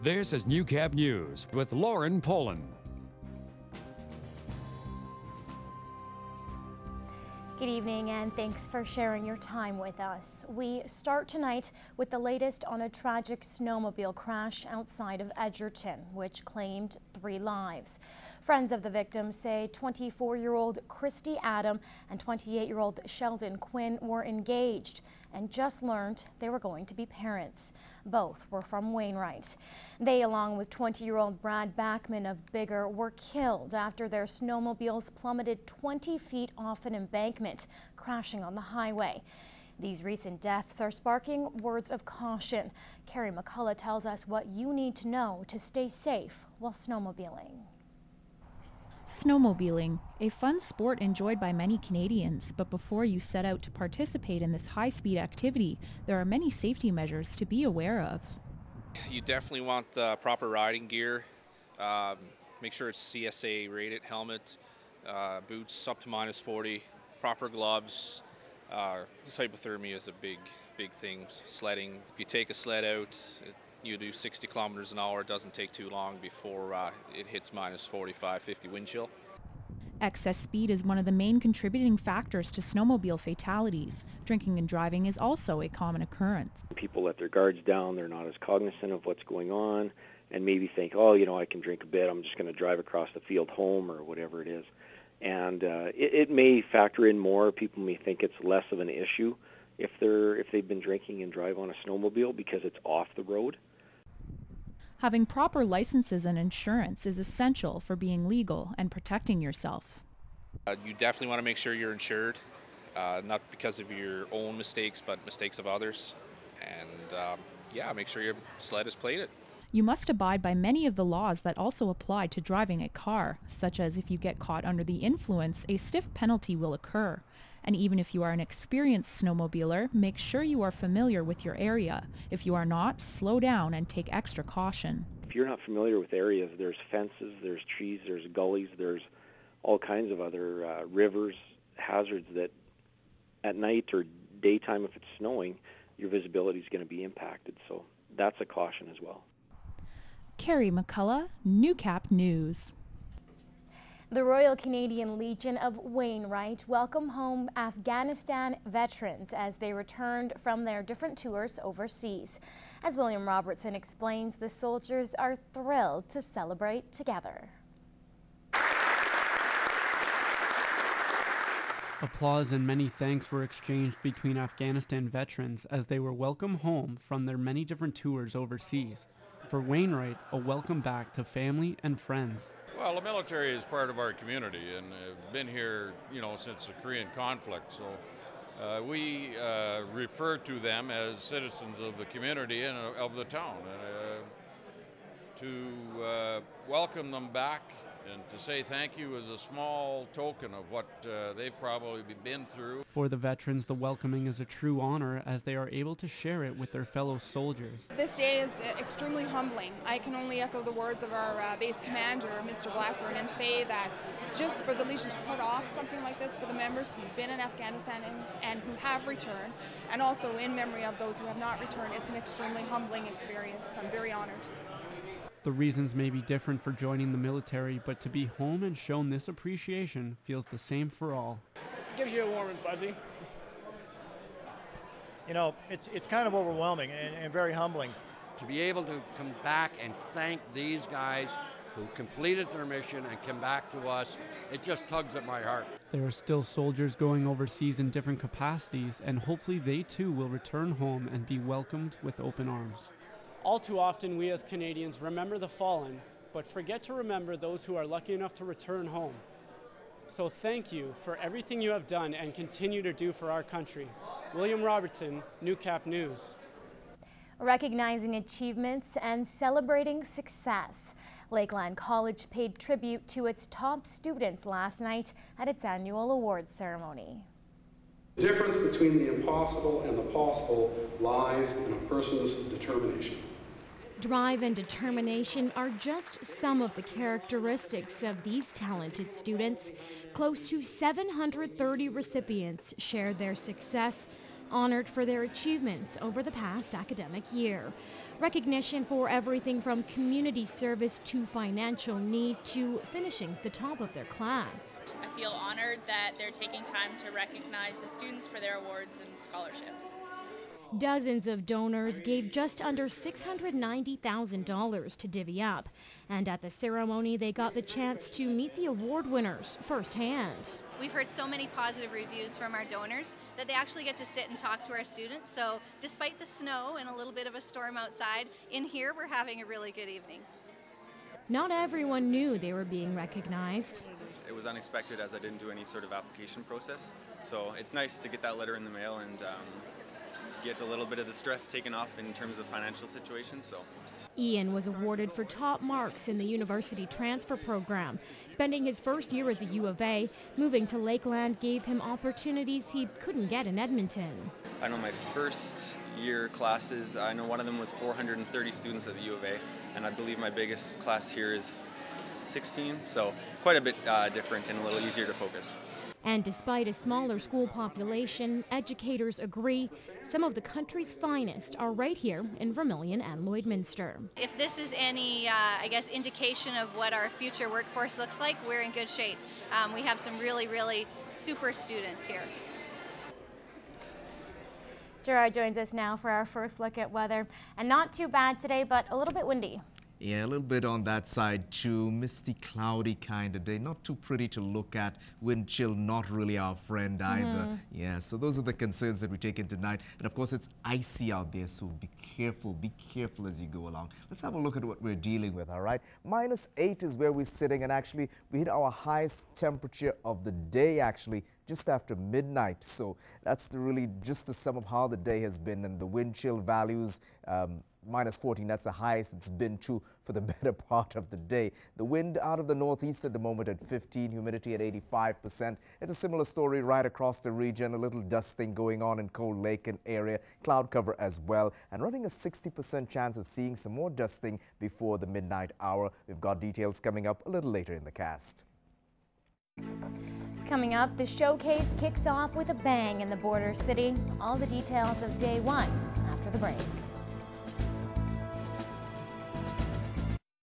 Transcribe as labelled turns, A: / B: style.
A: This is Newcap News with Lauren Poland.
B: Good evening and thanks for sharing your time with us. We start tonight with the latest on a tragic snowmobile crash outside of Edgerton, which claimed 3 lives. Friends of the victims say 24-year-old Christy Adam and 28-year-old Sheldon Quinn were engaged and just learned they were going to be parents. Both were from Wainwright. They, along with 20-year-old Brad Backman of Bigger, were killed after their snowmobiles plummeted 20 feet off an embankment, crashing on the highway. These recent deaths are sparking words of caution. Carrie McCullough tells us what you need to know to stay safe while snowmobiling.
C: Snowmobiling, a fun sport enjoyed by many Canadians, but before you set out to participate in this high-speed activity, there are many safety measures to be aware of.
D: You definitely want the proper riding gear. Make sure it's CSA rated helmet, boots up to -40, proper gloves. This hypothermia is a big thing. Sledding. If you take a sled out, you do 60 kilometers an hour. It doesn't take too long before it hits -45, 50 wind chill.
C: Excess speed is one of the main contributing factors to snowmobile fatalities. Drinking and driving is also a common occurrence.
E: People let their guards down, they're not as cognizant of what's going on, and maybe think, oh, you know, I can drink a bit, I'm just going to drive across the field home or whatever it is. And it may factor in more. People may think it's less of an issue if they've been drinking and drive on a snowmobile because it's off the road.
C: Having proper licenses and insurance is essential for being legal and protecting yourself.
D: You definitely want to make sure you're insured, not because of your own mistakes, but mistakes of others. And yeah, make sure your sled is plated.
C: You must abide by many of the laws that also apply to driving a car, such as if you get caught under the influence, a stiff penalty will occur. And even if you are an experienced snowmobiler, make sure you are familiar with your area. If you are not, slow down and take extra caution.
E: If you're not familiar with areas, there's fences, there's trees, there's gullies, there's all kinds of other rivers, hazards that at night or daytime, if it's snowing, your visibility is going to be impacted. So that's a caution as well.
C: Carrie McCullough, Newcap News.
B: The Royal Canadian Legion of Wainwright welcomed home Afghanistan veterans as they returned from their different tours overseas. As William Robertson explains, the soldiers are thrilled to celebrate together.
F: Applause and many thanks were exchanged between Afghanistan veterans as they were welcomed home from their many different tours overseas. For Wainwright, a welcome back to family and friends.
G: Well, the military is part of our community and have been here, since the Korean conflict. So we refer to them as citizens of the community and of the town. To welcome them back and to say thank you is a small token of what they've probably been through.
F: For the veterans, the welcoming is a true honor as they are able to share it with their fellow soldiers.
H: This day is extremely humbling. I can only echo the words of our base commander, Mr. Blackburn, and say that just for the Legion to put off something like this for the members who've been in Afghanistan and who have returned, and also in memory of those who have not returned, it's an extremely humbling experience. I'm very honored.
F: The reasons may be different for joining the military, but to be home and shown this appreciation feels the same for all.
I: It gives you a warm and fuzzy. It's kind of overwhelming and very humbling.
J: To be able to come back and thank these guys who completed their mission and come back to us, it just tugs at my heart.
F: There are still soldiers going overseas in different capacities, and hopefully they too will return home and be welcomed with open arms.
K: All too often, we as Canadians remember the fallen, but forget to remember those who are lucky enough to return home. So thank you for everything you have done and continue to do for our country. William Robertson, Newcap News.
B: Recognizing achievements and celebrating success, Lakeland College paid tribute to its top students last night at its annual awards ceremony.
L: The difference between the impossible and the possible lies in a person's determination.
M: Drive and determination are just some of the characteristics of these talented students. Close to 730 recipients shared their success honored for their achievements over the past academic year. Recognition for everything from community service to financial need to finishing the top of their class.
N: I feel honored that they're taking time to recognize the students for their awards and scholarships.
M: Dozens of donors gave just under $690,000 to divvy up, and at the ceremony they got the chance to meet the award winners firsthand.
O: We've heard so many positive reviews from our donors that they actually get to sit and talk to our students, so despite the snow and a little bit of a storm outside, in here we're having a really good evening.
M: Not everyone knew they were being recognized.
P: It was unexpected as I didn't do any sort of application process, so it's nice to get that letter in the mail and get a little bit of the stress taken off in terms of financial situation. So
M: Ian was awarded for top marks in the university transfer program. Spending his first year at the U of A, moving to Lakeland gave him opportunities he couldn't get in Edmonton.
P: I know my first year classes, I know one of them was 430 students at the U of A, and I believe my biggest class here is 16, so quite a bit different and a little easier to focus.
M: And despite a smaller school population, educators agree some of the country's finest are right here in Vermilion and Lloydminster.
O: If this is any, I guess, indication of what our future workforce looks like, we're in good shape. We have some really, really super students here.
B: Gerard joins us now for our first look at weather. And not too bad today, but a little bit windy.
Q: Yeah, a little bit on that side too. Misty, cloudy kind of day. Not too pretty to look at. Wind chill, not really our friend either. Yeah, so those are the concerns that we take in tonight. And of course, it's icy out there, so be careful as you go along. Let's have a look at what we're dealing with, all right? -8 is where we're sitting, and actually, we hit our highest temperature of the day, actually, just after midnight. So that's really just the sum of how the day has been, and the wind chill values, -14, that's the highest it's been true for the better part of the day. The wind out of the northeast at the moment at 15, humidity at 85%. It's a similar story right across the region, a little dusting going on in Cold Lake and area, cloud cover as well, and running a 60% chance of seeing some more dusting before the midnight hour. We've got details coming up a little later in the cast.
B: Coming up, the showcase kicks off with a bang in the border city. All the details of day one after the break.